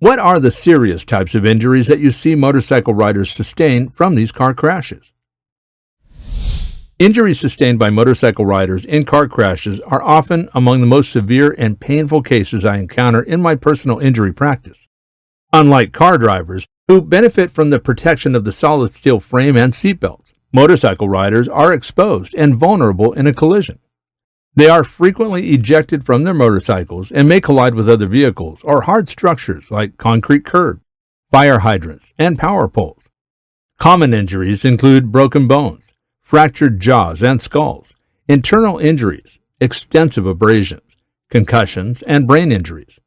What are the serious types of injuries that you see motorcycle riders sustain from these car crashes? Injuries sustained by motorcycle riders in car crashes are often among the most severe and painful cases I encounter in my personal injury practice. Unlike car drivers, who benefit from the protection of the solid steel frame and seatbelts, motorcycle riders are exposed and vulnerable in a collision. They are frequently ejected from their motorcycles and may collide with other vehicles or hard structures like concrete curb, fire hydrants, and power poles. Common injuries include broken bones, fractured jaws and skulls, internal injuries, extensive abrasions, concussions, and brain injuries.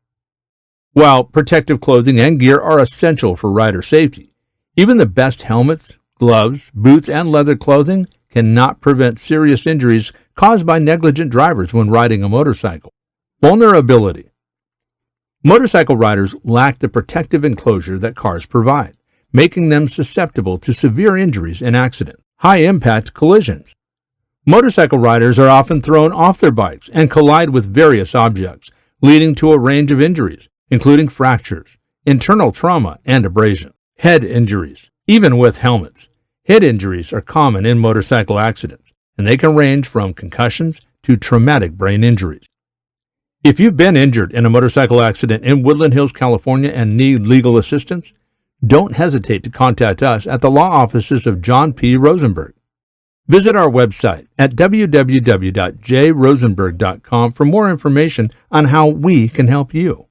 While protective clothing and gear are essential for rider safety, even the best helmets, gloves, boots, and leather clothing cannot prevent serious injuries caused by negligent drivers when riding a motorcycle. Vulnerability. Motorcycle riders lack the protective enclosure that cars provide, making them susceptible to severe injuries and accidents. High-impact collisions. Motorcycle riders are often thrown off their bikes and collide with various objects, leading to a range of injuries, including fractures, internal trauma, and abrasion. Head injuries. Even with helmets, head injuries are common in motorcycle accidents, and they can range from concussions to traumatic brain injuries. If you've been injured in a motorcycle accident in Woodland Hills, California, and need legal assistance, don't hesitate to contact us at the law offices of John P. Rosenberg. Visit our website at www.jrosenberg.com for more information on how we can help you.